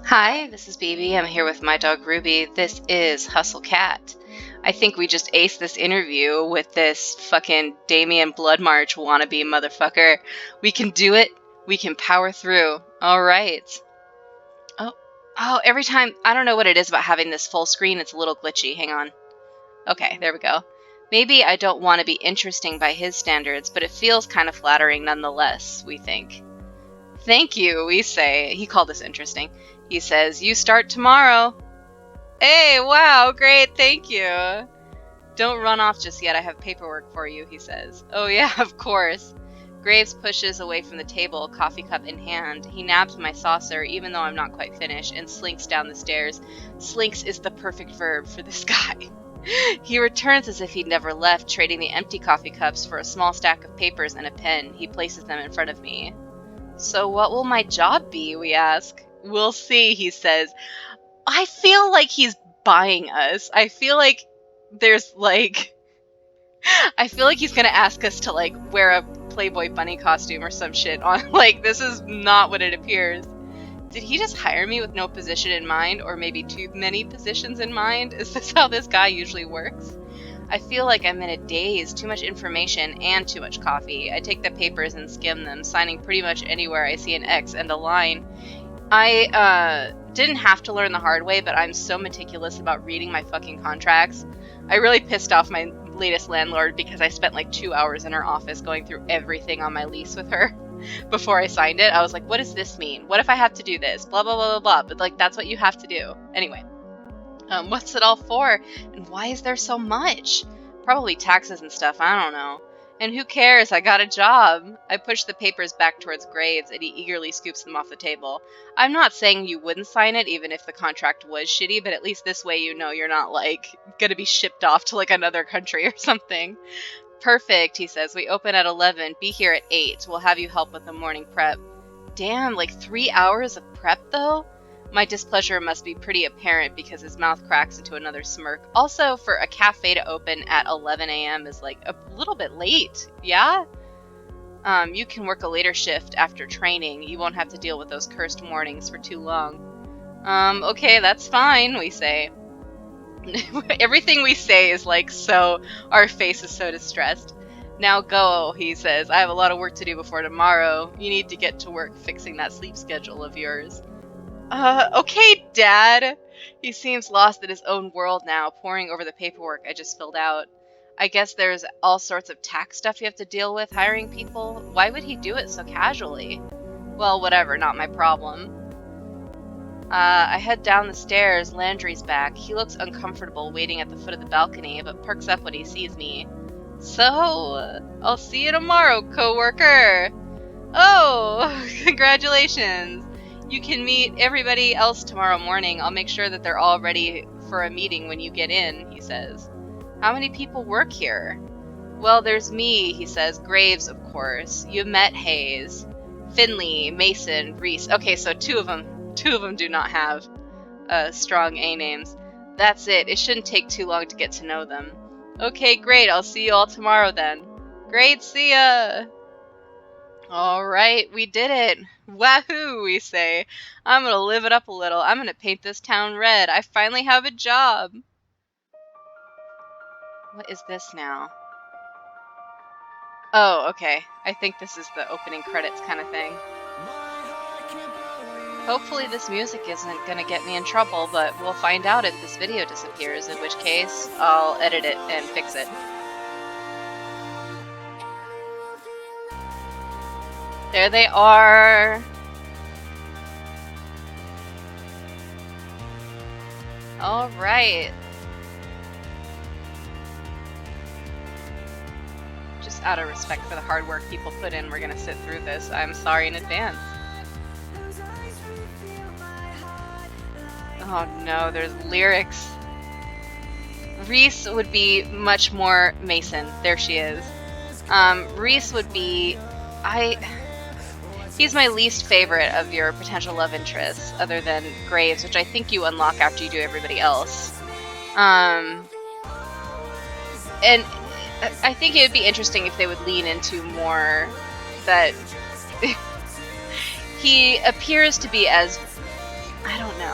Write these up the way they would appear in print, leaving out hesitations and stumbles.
Hi, this is Beebee. I'm here with my dog Ruby. This is Hustle Cat. I think we just aced this interview with this fucking Damien Bloodmarch wannabe motherfucker. We can do it. We can power through. All right. Oh, every time, I don't know what it is about having this full screen. It's a little glitchy. Hang on. Okay, there we go. Maybe I don't want to be interesting by his standards, but it feels kind of flattering nonetheless, we think. Thank you, we say. He called us interesting. He says, you start tomorrow. Hey, wow, great, thank you. Don't run off just yet, I have paperwork for you, he says. Oh yeah, of course. Graves pushes away from the table, coffee cup in hand. He nabs my saucer, even though I'm not quite finished, and slinks down the stairs. Slinks is the perfect verb for this guy. He returns as if he'd never left, trading the empty coffee cups for a small stack of papers and a pen. He places them in front of me. So what will my job be, we ask. We'll see, he says. I feel like he's buying us. I feel like he's gonna ask us to, wear a Playboy bunny costume or some shit on. This is not what it appears. Did he just hire me with no position in mind, or maybe too many positions in mind? Is this how this guy usually works? I feel like I'm in a daze, too much information and too much coffee. I take the papers and skim them, signing pretty much anywhere I see an X and a line. I didn't have to learn the hard way, but I'm so meticulous about reading my fucking contracts. I really pissed off my latest landlord because I spent like 2 hours in her office going through everything on my lease with her before I signed it. I was like, what does this mean? What if I have to do this? Blah, blah, blah, blah, blah. But that's what you have to do. Anyway. What's it all for? And why is there so much? Probably taxes and stuff, I don't know. And who cares? I got a job. I push the papers back towards Graves, and he eagerly scoops them off the table. I'm not saying you wouldn't sign it, even if the contract was shitty, but at least this way you know you're not, gonna be shipped off to, another country or something. Perfect, he says. We open at 11. Be here at 8. We'll have you help with the morning prep. Damn, 3 hours of prep, though? My displeasure must be pretty apparent because his mouth cracks into another smirk. Also, for a cafe to open at 11 a.m. is a little bit late, yeah? You can work a later shift after training. You won't have to deal with those cursed mornings for too long. Okay, that's fine, we say. Everything we say is so, our face is so distressed. Now go, he says. I have a lot of work to do before tomorrow. You need to get to work fixing that sleep schedule of yours. Okay, Dad. He seems lost in his own world now, poring over the paperwork I just filled out. I guess there's all sorts of tax stuff you have to deal with hiring people. Why would he do it so casually? Well, whatever, not my problem. I head down the stairs. Landry's back. He looks uncomfortable waiting at the foot of the balcony, but perks up when he sees me. So, I'll see you tomorrow, coworker. Oh, congratulations. You can meet everybody else tomorrow morning. I'll make sure that they're all ready for a meeting when you get in, he says. How many people work here? Well, there's me, he says. Graves, of course. You met Hayes. Finley, Mason, Reese. Okay, so two of them do not have strong A names. That's it. It shouldn't take too long to get to know them. Okay, great. I'll see you all tomorrow then. Great, see ya! Alright, we did it. Wahoo, we say. I'm gonna live it up a little. I'm gonna paint this town red. I finally have a job. What is this now? Oh, okay. I think this is the opening credits kind of thing. Hopefully this music isn't gonna get me in trouble, but we'll find out if this video disappears, in which case I'll edit it and fix it. There they are. All right. Just out of respect for the hard work people put in, we're gonna sit through this. I'm sorry in advance. Oh no, there's lyrics. Reese would be much more Mason. There she is. Reese would be... He's my least favorite of your potential love interests, other than Graves, which I think you unlock after you do everybody else. And I think it would be interesting if they would lean into more that he appears to be as, I don't know.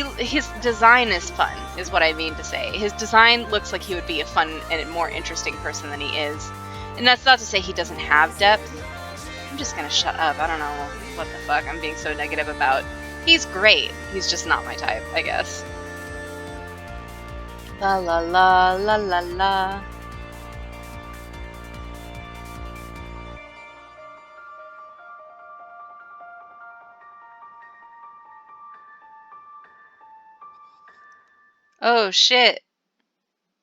his design is fun, is what I mean to say. His design looks like he would be a fun and more interesting person than he is. And that's not to say he doesn't have depth. I'm just gonna shut up. I don't know what the fuck I'm being so negative about. He's great. He's just not my type, I guess. La la la la la la. Oh shit.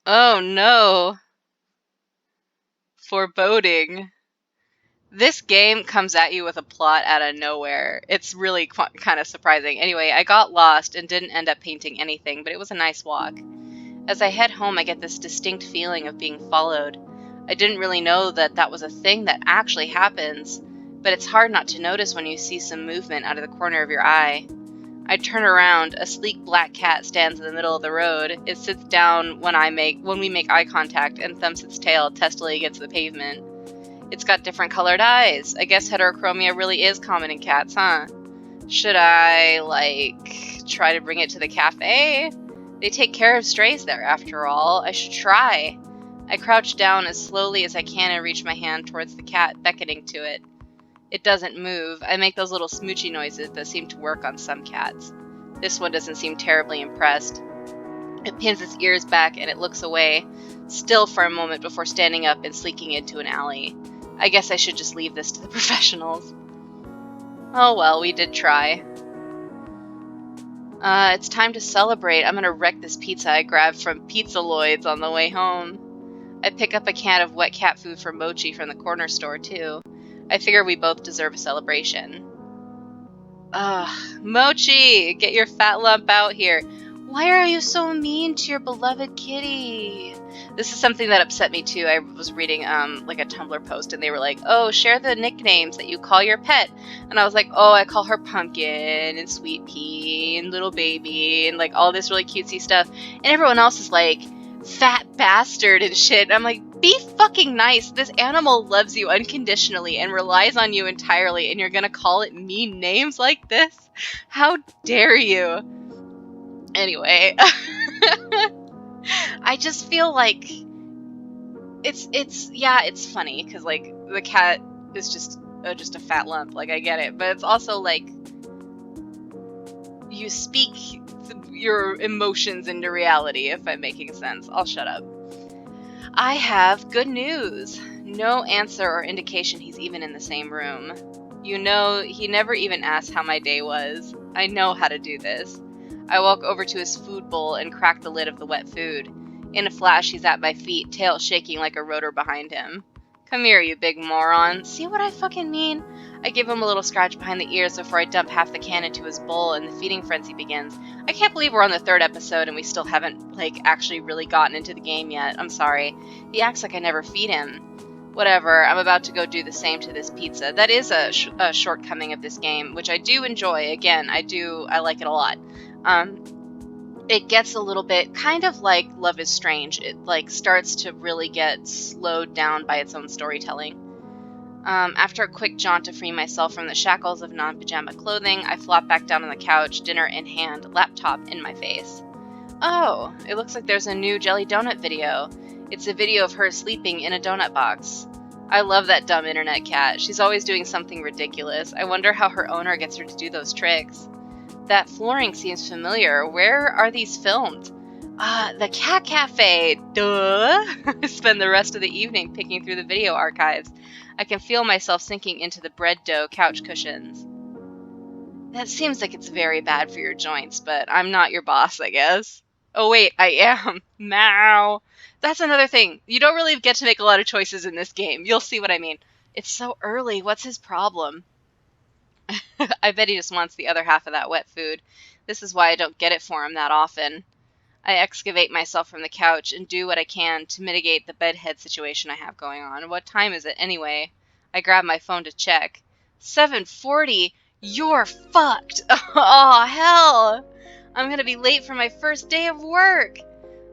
Oh no. Foreboding. This game comes at you with a plot out of nowhere. It's really kind of surprising. Anyway, I got lost and didn't end up painting anything, but it was a nice walk. As I head home, I get this distinct feeling of being followed. I didn't really know that that was a thing that actually happens, but it's hard not to notice when you see some movement out of the corner of your eye. I turn around. A sleek black cat stands in the middle of the road. It sits down when we make eye contact and thumps its tail testily against the pavement. It's got different colored eyes. I guess heterochromia really is common in cats, huh? Should I, try to bring it to the cafe? They take care of strays there, after all. I should try. I crouch down as slowly as I can and reach my hand towards the cat, beckoning to it. It doesn't move. I make those little smoochy noises that seem to work on some cats. This one doesn't seem terribly impressed. It pins its ears back and it looks away, still for a moment before standing up and slinking into an alley. I guess I should just leave this to the professionals. Oh well, we did try. It's time to celebrate. I'm gonna wreck this pizza I grabbed from Pizza Lloyd's on the way home. I pick up a can of wet cat food for Mochi from the corner store, too. I figure we both deserve a celebration. Mochi! Get your fat lump out here. Why are you so mean to your beloved kitty? This is something that upset me too. I was reading a Tumblr post and they were like, oh, share the nicknames that you call your pet. And I was like, oh, I call her Pumpkin and Sweet Pea and Little Baby and all this really cutesy stuff. And everyone else is like, fat bastard and shit. And I'm like, be fucking nice. This animal loves you unconditionally and relies on you entirely and you're gonna call it mean names like this? How dare you? Anyway, I just feel like it's funny because the cat is just a fat lump. I get it, but it's also you speak your emotions into reality. If I'm making sense, I'll shut up. I have good news. No answer or indication he's even in the same room. You know, he never even asked how my day was. I know how to do this. I walk over to his food bowl and crack the lid of the wet food. In a flash, he's at my feet, tail shaking like a rotor behind him. Come here, you big moron. See what I fucking mean? I give him a little scratch behind the ears before I dump half the can into his bowl and the feeding frenzy begins. I can't believe we're on the 3rd episode and we still haven't, actually really gotten into the game yet. I'm sorry. He acts like I never feed him. Whatever, I'm about to go do the same to this pizza. That is a shortcoming of this game, which I do enjoy. Again, I like it a lot. It gets a little bit kind of like Love is Strange. It starts to really get slowed down by its own storytelling. After a quick jaunt to free myself from the shackles of non-pajama clothing, I flop back down on the couch, dinner in hand, laptop in my face. Oh, it looks like there's a new Jelly Donut video. It's a video of her sleeping in a donut box. I love that dumb internet cat. She's always doing something ridiculous. I wonder how her owner gets her to do those tricks. That flooring seems familiar. Where are these filmed? The Cat Cafe. Duh! I spend the rest of the evening picking through the video archives. I can feel myself sinking into the bread dough couch cushions. That seems like it's very bad for your joints, but I'm not your boss, I guess. Oh wait, I am. Meow. That's another thing. You don't really get to make a lot of choices in this game. You'll see what I mean. It's so early. What's his problem? I bet he just wants the other half of that wet food. This is why I don't get it for him that often. I excavate myself from the couch and do what I can to mitigate the bedhead situation I have going on. What time is it anyway? I grab my phone to check. 7:40? You're fucked! Oh, hell! I'm gonna be late for my first day of work!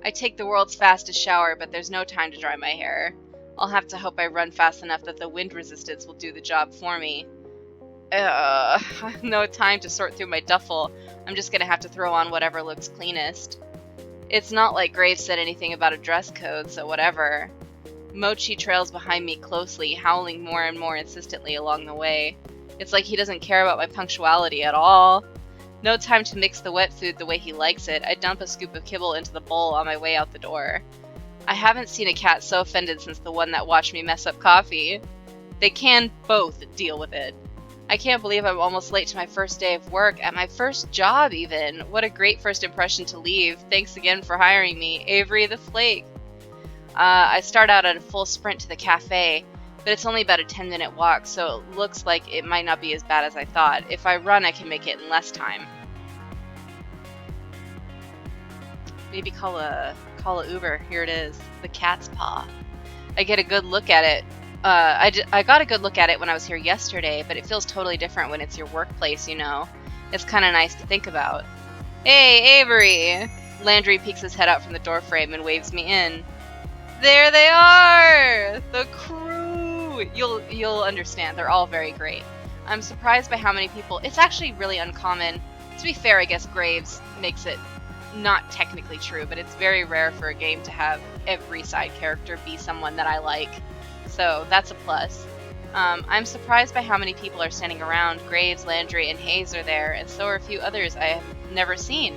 I take the world's fastest shower, but there's no time to dry my hair. I'll have to hope I run fast enough that the wind resistance will do the job for me. No time to sort through my duffel. I'm just gonna have to throw on whatever looks cleanest. It's not like Graves said anything about a dress code, so whatever. Mochi trails behind me closely, howling more and more insistently along the way. It's like he doesn't care about my punctuality at all. No time to mix the wet food the way he likes it. I dump a scoop of kibble into the bowl on my way out the door. I haven't seen a cat so offended since the one that watched me mess up coffee. They can both deal with it. I can't believe I'm almost late to my first day of work, at my first job even. What a great first impression to leave. Thanks again for hiring me, Avery the Flake. I start out at a full sprint to the cafe, but it's only about a 10-minute walk, so it looks like it might not be as bad as I thought. If I run, I can make it in less time. Maybe call a Uber. Here it is, the cat's paw. I get a good look at it. I got a good look at it when I was here yesterday, but it feels totally different when it's your workplace, you know. It's kind of nice to think about. Hey, Avery! Landry peeks his head out from the doorframe and waves me in. There they are! The crew! You'll understand, they're all very great. I'm surprised by how many people... It's actually really uncommon. To be fair, I guess Graves makes it not technically true, but it's very rare for a game to have every side character be someone that I like. So that's a plus. I'm surprised by how many people are standing around. Graves, Landry, and Hayes are there, and so are a few others I have never seen.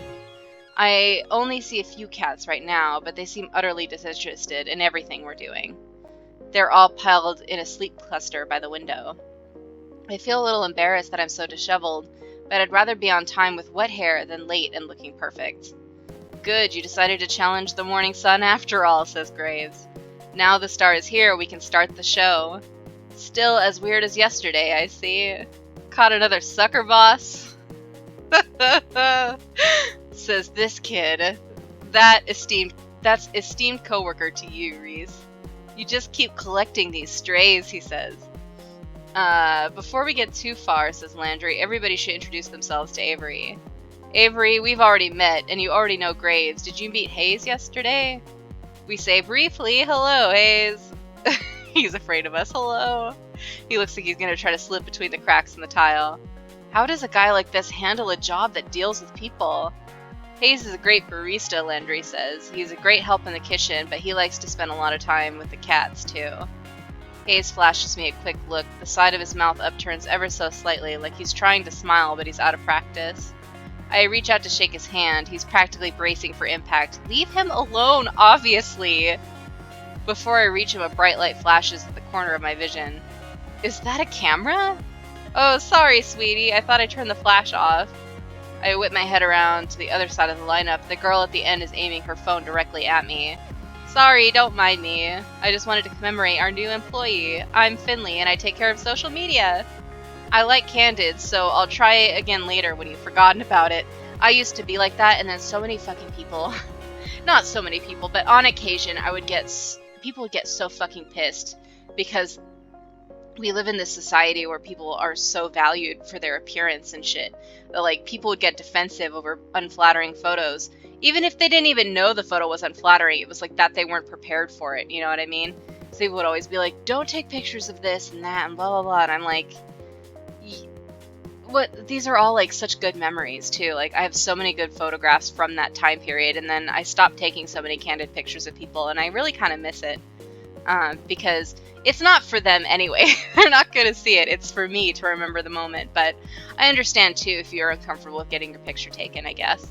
I only see a few cats right now, but they seem utterly disinterested in everything we're doing. They're all piled in a sleep cluster by the window. I feel a little embarrassed that I'm so disheveled, but I'd rather be on time with wet hair than late and looking perfect. Good, you decided to challenge the morning sun after all, says Graves. Now the star is here, we can start the show. Still as weird as yesterday, I see. Caught another sucker, boss? Says this kid. That's esteemed coworker to you, Reese. You just keep collecting these strays, he says. Before we get too far, says Landry, everybody should introduce themselves to Avery. Avery, we've already met, and you already know Graves. Did you meet Hayes yesterday? We say briefly, hello, Hayes. He's afraid of us, hello. He looks like he's going to try to slip between the cracks in the tile. How does a guy like this handle a job that deals with people? Hayes is a great barista, Landry says. He's a great help in the kitchen, but he likes to spend a lot of time with the cats, too. Hayes flashes me a quick look. The side of his mouth upturns ever so slightly, like he's trying to smile, but he's out of practice. I reach out to shake his hand. He's practically bracing for impact. Leave him alone, obviously! Before I reach him, a bright light flashes at the corner of my vision. Is that a camera? Oh, sorry, sweetie. I thought I turned the flash off. I whip my head around to the other side of the lineup. The girl at the end is aiming her phone directly at me. Sorry, don't mind me. I just wanted to commemorate our new employee. I'm Finley, and I take care of social media. I like candid, so I'll try it again later when you've forgotten about it. I used to be like that, and then so many fucking people... Not so many people, but on occasion people would get so fucking pissed because we live in this society where people are so valued for their appearance and shit. That, like, people would get defensive over unflattering photos. Even if they didn't even know the photo was unflattering, it was like that they weren't prepared for it, you know what I mean? So they would always be like, don't take pictures of this and that and blah blah blah, and I'm like... What, these are all like such good memories too. Like I have so many good photographs from that time period, and then I stopped taking so many candid pictures of people, and I really kind of miss it because it's not for them anyway. They're not going to see it. It's for me to remember the moment. But I understand too if you're uncomfortable with getting your picture taken, I guess.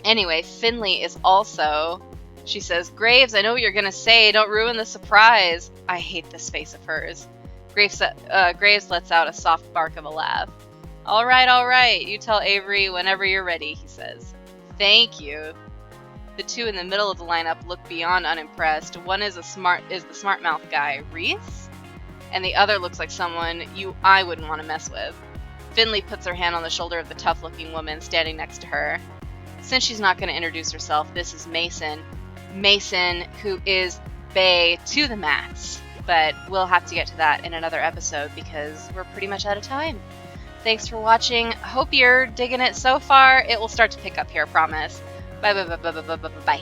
Anyway, Finley is also... She says, Graves, I know what you're going to say. Don't ruin the surprise. I hate this face of hers. Graves lets out a soft bark of a laugh. All right, you tell Avery whenever you're ready, he says. Thank you. The two in the middle of the lineup look beyond unimpressed. One is the smart mouth guy, Reese, and the other looks like someone I wouldn't want to mess with. Finley puts her hand on the shoulder of the tough-looking woman standing next to her. Since she's not going to introduce herself, this is Mason. Mason, who is bae to the max. But we'll have to get to that in another episode because we're pretty much out of time. Thanks for watching. Hope you're digging it so far. It will start to pick up here, I promise. Bye.